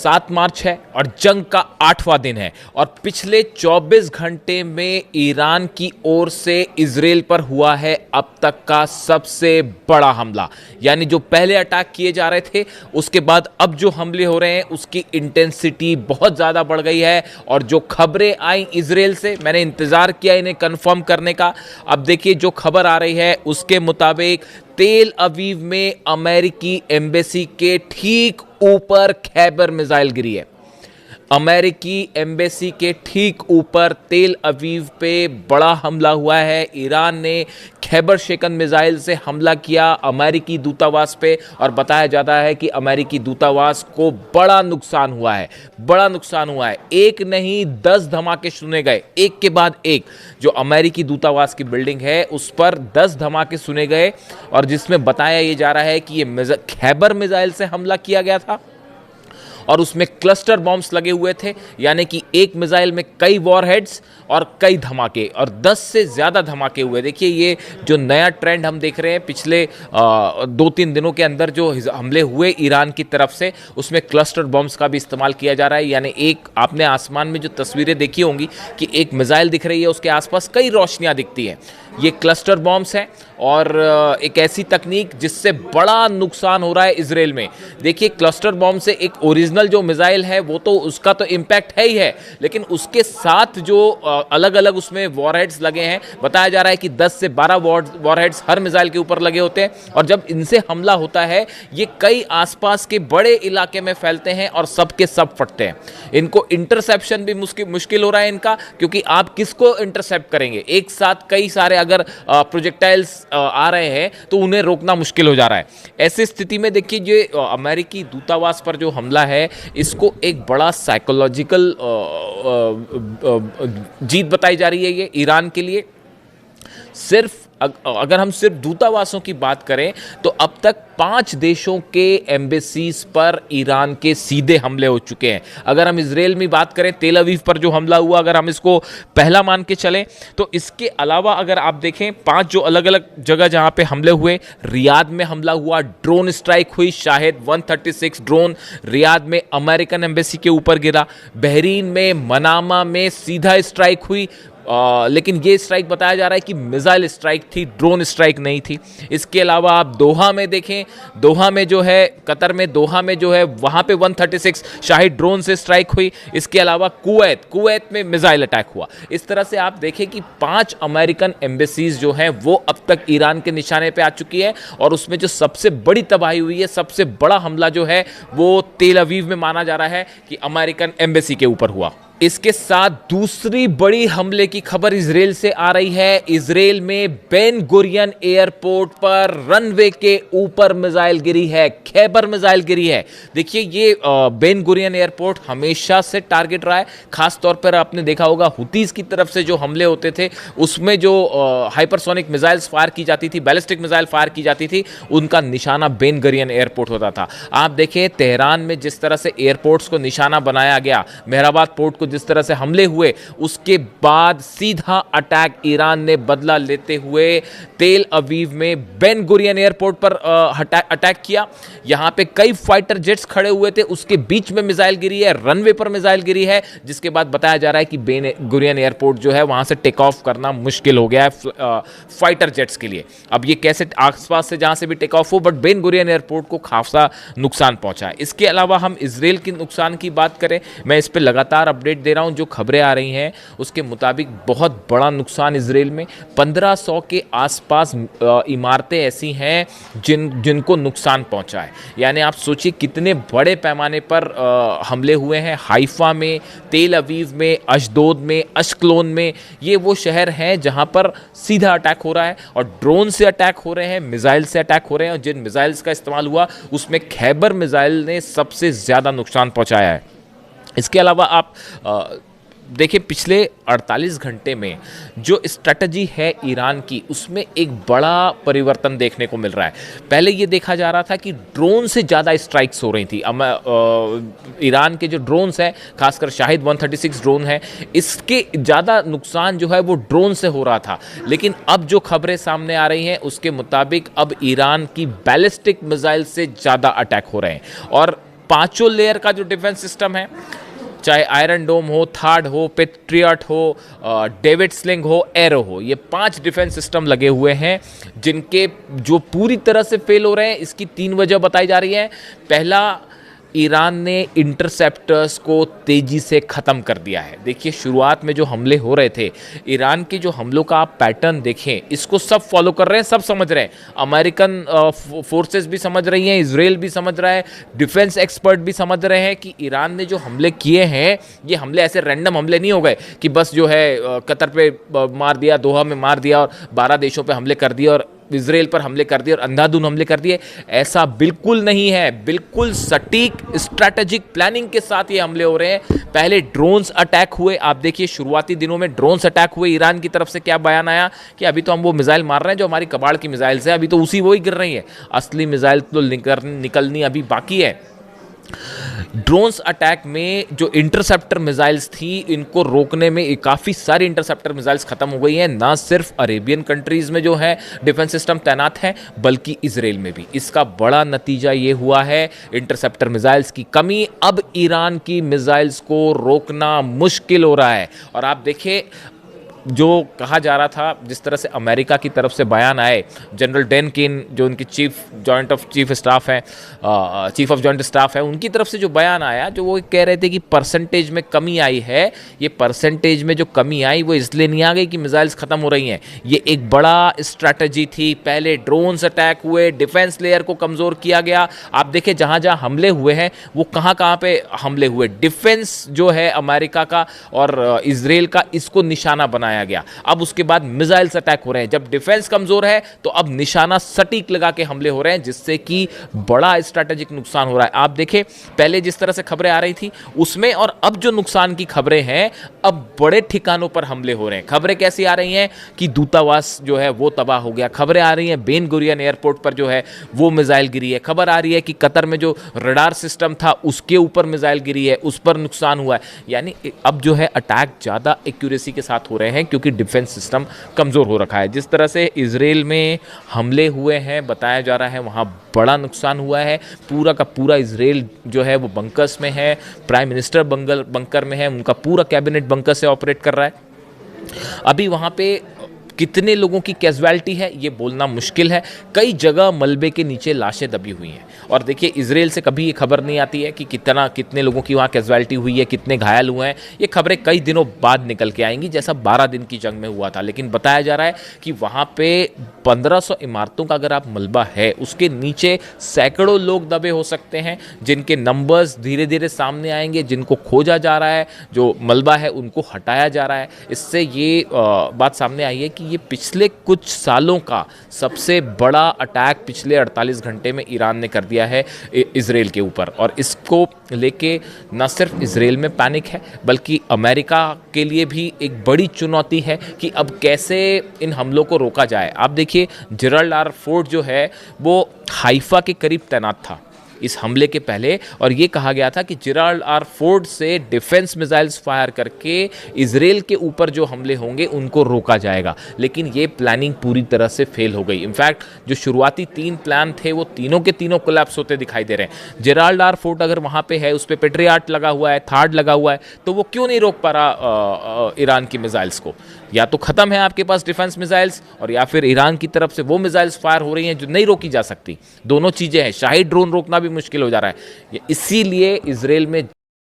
7 मार्च है और जंग का 8वां दिन है और पिछले 24 घंटे में ईरान की ओर से इजराइल पर हुआ है अब तक का सबसे बड़ा हमला। यानी जो पहले अटैक किए जा रहे थे उसके बाद अब जो हमले हो रहे हैं उसकी इंटेंसिटी बहुत ज़्यादा बढ़ गई है। और जो खबरें आई इजराइल से, मैंने इंतज़ार किया इन्हें कंफर्म करने का। अब देखिए जो खबर आ रही है उसके मुताबिक तेल अवीव में अमेरिकी एम्बेसी के ठीक ऊपर खैबर मिसाइल गिरी है। अमेरिकी एम्बेसी के ठीक ऊपर तेल अवीव पे बड़ा हमला हुआ है। ईरान ने खैबर शेकन मिसाइल से हमला किया अमेरिकी दूतावास पे और बताया जाता है कि अमेरिकी दूतावास को बड़ा नुकसान हुआ है, बड़ा नुकसान हुआ है। एक नहीं 10 धमाके सुने गए, एक के बाद एक। जो अमेरिकी दूतावास की बिल्डिंग है उस पर 10 धमाके सुने गए और जिसमें बताया ये जा रहा है कि ये खैबर मिसाइल से हमला किया गया था और उसमें क्लस्टर बॉम्ब्स लगे हुए थे। यानी कि एक मिसाइल में कई वॉरहेड्स और कई धमाके और 10 से ज़्यादा धमाके हुए। देखिए ये जो नया ट्रेंड हम देख रहे हैं पिछले 2-3 दिनों के अंदर जो हमले हुए ईरान की तरफ से, उसमें क्लस्टर बॉम्ब्स का भी इस्तेमाल किया जा रहा है। यानी एक आपने आसमान में जो तस्वीरें देखी होंगी कि एक मिसाइल दिख रही है, उसके आसपास कई रोशनियाँ दिखती हैं, ये क्लस्टर बॉम्ब्स हैं और एक ऐसी तकनीक जिससे बड़ा नुकसान हो रहा है इजराइल में। देखिए क्लस्टर बॉम्ब से एक ओरिजिनल जो मिसाइल है वो तो उसका तो इम्पैक्ट है ही है, लेकिन उसके साथ जो अलग अलग उसमें वॉरहेड्स लगे हैं, बताया जा रहा है कि 10 से 12 वॉरहेड्स हर मिसाइल के ऊपर लगे होते हैं और जब इनसे हमला होता है ये कई आसपास के बड़े इलाके में फैलते हैं और सब के सब फटते हैं। इनको इंटरसेप्शन भी मुश्किल हो रहा है इनका, क्योंकि आप किसको इंटरसेप्ट करेंगे? एक साथ कई सारे अगर प्रोजेक्टाइल्स आ रहे हैं तो उन्हें रोकना मुश्किल हो जा रहा है। ऐसी स्थिति में देखिए जो अमेरिकी दूतावास पर जो हमला है इसको एक बड़ा साइकोलॉजिकल जीत बताई जा रही है ये ईरान के लिए। सिर्फ अगर हम सिर्फ दूतावासों की बात करें तो अब तक 5 देशों के एम्बेसीज पर ईरान के सीधे हमले हो चुके हैं। अगर हम इजराइल में बात करें, तेल अवीव पर जो हमला हुआ, अगर हम इसको पहला मान के चलें तो इसके अलावा अगर आप देखें 5 जो अलग अलग जगह जहां पे हमले हुए, रियाद में हमला हुआ, ड्रोन स्ट्राइक हुई, शाहिद 136 ड्रोन रियाद में अमेरिकन एम्बेसी के ऊपर गिरा। बहरीन में मनामा में सीधा स्ट्राइक हुई, लेकिन ये स्ट्राइक बताया जा रहा है कि मिसाइल स्ट्राइक थी, ड्रोन स्ट्राइक नहीं थी। इसके अलावा आप दोहा में देखें, दोहा में जो है कतर में दोहा में जो है वहाँ पे 136 शाहिद ड्रोन से स्ट्राइक हुई। इसके अलावा कुवैत में मिसाइल अटैक हुआ। इस तरह से आप देखें कि 5 अमेरिकन एम्बेसीज जो हैं वो अब तक ईरान के निशाने पे आ चुकी है और उसमें जो सबसे बड़ी तबाही हुई है, सबसे बड़ा हमला जो है वो तेल अवीव में माना जा रहा है कि अमेरिकन एम्बेसी के ऊपर हुआ। इसके साथ दूसरी बड़ी हमले की खबर इजराइल से आ रही है। इजराइल में बेन गुरियन एयरपोर्ट पर रनवे के ऊपर मिसाइल गिरी है, खैबर मिसाइल गिरी है। देखिए ये बेन गुरियन एयरपोर्ट हमेशा से टारगेट रहा है। खास तौर पर आपने देखा होगा हुतीज की तरफ से जो हमले होते थे उसमें जो हाइपरसोनिक मिसाइल्स फायर की जाती थी, बैलिस्टिक मिसाइल फायर की जाती थी, उनका निशाना बेन गुरियन एयरपोर्ट होता था। आप देखिए तेहरान में जिस तरह से एयरपोर्ट्स को निशाना बनाया गया, मेहराबाद पोर्ट को जिस तरह से हमले हुए, उसके बाद सीधा अटैक ईरान ने बदला लेते हुए तेल अवीव में बेन गुरियन एयरपोर्ट पर अटैक किया। यहां पे कई फाइटर जेट्स खड़े हुए थे, उसके बीच में मिसाइल गिरी है, रनवे पर मिसाइल गिरी है, जिसके बाद बताया जा रहा है कि बेन गुरियन एयरपोर्ट जो है वहां से टेक ऑफ करना मुश्किल हो गया है फाइटर जेट्स के लिए। अब ये कैसे आसपास से जहां से भी टेक ऑफ हो, बट बेन गुरियन एयरपोर्ट को खासा नुकसान पहुंचा है। इसके अलावा हम इजराइल के नुकसान की बात करें, मैं इस पर लगातार अपडेट दे रहा हूं। जो खबरें आ रही हैं उसके मुताबिक बहुत बड़ा नुकसान इजराइल में 1500 के आसपास इमारतें ऐसी हैं जिनको नुकसान पहुंचा है। यानी आप सोचिए कितने बड़े पैमाने पर हमले हुए हैं। हाइफा में, तेल अवीव में, अशदोद में, अशकलोन में, ये वो शहर हैं जहां पर सीधा अटैक हो रहा है और ड्रोन से अटैक हो रहे हैं, मिसाइल से अटैक हो रहे हैं। और जिन मिसाइल्स का इस्तेमाल हुआ उसमें खैबर मिसाइल ने सबसे ज़्यादा नुकसान पहुंचाया है। इसके अलावा आप देखिए पिछले 48 घंटे में जो स्ट्रेटजी है ईरान की उसमें एक बड़ा परिवर्तन देखने को मिल रहा है। पहले ये देखा जा रहा था कि ड्रोन से ज़्यादा स्ट्राइक्स हो रही थी। ईरान के जो ड्रोन्स हैं, खासकर शाहिद 136 ड्रोन है, इसके ज़्यादा नुकसान जो है वो ड्रोन से हो रहा था। लेकिन अब जो खबरें सामने आ रही हैं उसके मुताबिक अब ईरान की बैलिस्टिक मिसाइल से ज़्यादा अटैक हो रहे हैं और पांचों लेयर का जो डिफेंस सिस्टम है, चाहे आयरन डोम हो, थार्ड हो, पेट्रियट हो, डेविड स्लिंग हो, एरो हो, ये 5 डिफेंस सिस्टम लगे हुए हैं जिनके जो पूरी तरह से फेल हो रहे हैं। इसकी 3 वजह बताई जा रही है। पहला, ईरान ने इंटरसेप्टर्स को तेजी से ख़त्म कर दिया है। देखिए, शुरुआत में जो हमले हो रहे थे, ईरान के जो हमलों का आप पैटर्न देखें, इसको सब फॉलो कर रहे हैं, सब समझ रहे हैं। अमेरिकन फोर्सेस भी समझ रही हैं, इजराइल भी समझ रहा है, डिफेंस एक्सपर्ट भी समझ रहे हैं कि ईरान ने जो हमले किए हैं, ये हमले ऐसे रैंडम हमले नहीं हो गए कि बस जो है कतर पे मार दिया, दोहा में मार दिया और 12 देशों पे हमले कर दिए और इजराइल पर हमले कर दिए और अंधाधुंध हमले कर दिए। ऐसा बिल्कुल नहीं है। बिल्कुल सटीक स्ट्रैटेजिक प्लानिंग के साथ ये हमले हो रहे हैं। पहले ड्रोन्स अटैक हुए, आप देखिए शुरुआती दिनों में ड्रोन्स अटैक हुए। ईरान की तरफ से क्या बयान आया कि अभी तो हम वो मिसाइल मार रहे हैं जो हमारी कबाड़ की मिसाइल से, अभी तो उसी वो ही गिर रही है, असली मिसाइल तो निकलनी अभी बाकी है। ड्रोन्स अटैक में जो इंटरसेप्टर मिसाइल्स थी, इनको रोकने में काफ़ी सारी इंटरसेप्टर मिसाइल्स खत्म हो गई हैं। ना सिर्फ अरेबियन कंट्रीज़ में जो है डिफेंस सिस्टम तैनात है, बल्कि इजराइल में भी। इसका बड़ा नतीजा ये हुआ है इंटरसेप्टर मिसाइल्स की कमी। अब ईरान की मिसाइल्स को रोकना मुश्किल हो रहा है। और आप देखिए, जो कहा जा रहा था, जिस तरह से अमेरिका की तरफ से बयान आए, जनरल डेनकिन जो उनकी चीफ ऑफ जॉइंट स्टाफ है, उनकी तरफ से जो बयान आया, जो वो कह रहे थे कि परसेंटेज में कमी आई है। ये परसेंटेज में जो कमी आई वो इसलिए नहीं आ गई कि मिसाइल्स ख़त्म हो रही हैं, ये एक बड़ा स्ट्रैटेजी थी। पहले ड्रोन्स अटैक हुए, डिफेंस लेयर को कमज़ोर किया गया। आप देखें जहाँ जहाँ हमले हुए हैं वो कहाँ कहाँ पे हमले हुए, डिफेंस जो है अमेरिका का और इजराइल का, इसको निशाना बनाया गया। अब उसके बाद मिसाइल्स अटैक हो रहे हैं। जब डिफेंस कमजोर है तो अब निशाना सटीक लगा के हमले हो रहे हैं, जिससे कि बड़ा स्ट्रैटेजिक नुकसान हो रहा है। आप देखें, पहले जिस तरह से खबरें आ रही थी उसमें और अब जो नुकसान की खबरें हैं, अब बड़े ठिकानों पर हमले हो रहे हैं। खबरें कैसी आ रही हैं कि दूतावास जो है वो तबाह हो गया। खबरें आ रही हैं बेन गुरियन एयरपोर्ट पर जो है वो मिसाइल गिरी है। खबर आ रही है कि कतर में जो रडार सिस्टम था उसके ऊपर मिसाइल गिरी है, उस पर नुकसान हुआ है। यानी अब जो है अटैक ज़्यादा एक्यूरेसी के साथ हो रहे हैं क्योंकि डिफेंस सिस्टम कमज़ोर हो रखा है। जिस तरह से इजराइल में हमले हुए हैं, बताया जा रहा है वहाँ बड़ा नुकसान हुआ है। पूरा का पूरा इजराइल जो है वो बंकर्स में है, प्राइम मिनिस्टर बंकर में है, उनका पूरा कैबिनेट बंकर से ऑपरेट कर रहा है। अभी वहाँ पे कितने लोगों की कैजुअलिटी है ये बोलना मुश्किल है। कई जगह मलबे के नीचे लाशें दबी हुई हैं। और देखिए, इजराइल से कभी ये खबर नहीं आती है कि कितने लोगों की वहाँ कैजुअलिटी हुई है, कितने घायल हुए हैं। ये खबरें कई दिनों बाद निकल के आएंगी, जैसा 12 दिन की जंग में हुआ था। लेकिन बताया जा रहा है कि वहाँ पे 1500 इमारतों का अगर आप मलबा है, उसके नीचे सैकड़ों लोग दबे हो सकते हैं, जिनके नंबर्स धीरे धीरे सामने आएंगे, जिनको खोजा जा रहा है, जो मलबा है उनको हटाया जा रहा है। इससे ये बात सामने आई है कि ये पिछले कुछ सालों का सबसे बड़ा अटैक पिछले 48 घंटे में ईरान ने कर दिया है इजराइल के ऊपर। और इसको लेके न सिर्फ इजराइल में पैनिक है, बल्कि अमेरिका के लिए भी एक बड़ी चुनौती है कि अब कैसे इन हमलों को रोका जाए। आप देखिए, जेराल्ड आर फोर्ड जो है वो हाइफा के करीब तैनात था इस हमले के पहले, और ये कहा गया था कि जेराल्ड आर फोर्ड से डिफेंस मिसाइल्स फायर करके इजराइल के ऊपर जो हमले होंगे उनको रोका जाएगा। लेकिन ये प्लानिंग पूरी तरह से फेल हो गई। इनफैक्ट जो शुरुआती 3 प्लान थे वो तीनों के तीनों कोलैप्स होते दिखाई दे रहे हैं। जेराल्ड आर फोर्ड अगर वहाँ पे है, उस पर पेट्रियट लगा हुआ है, थार्ड लगा हुआ है, तो वो क्यों नहीं रोक पा रहा ईरान की मिसाइल्स को? या तो ख़त्म है आपके पास डिफेंस मिसाइल्स, और या फिर ईरान की तरफ से वो मिसाइल्स फायर हो रही हैं जो नहीं रोकी जा सकती। दोनों चीज़ें हैं। शाही ड्रोन रोकना भी मुश्किल हो जा रहा है। इसीलिए इजराइल में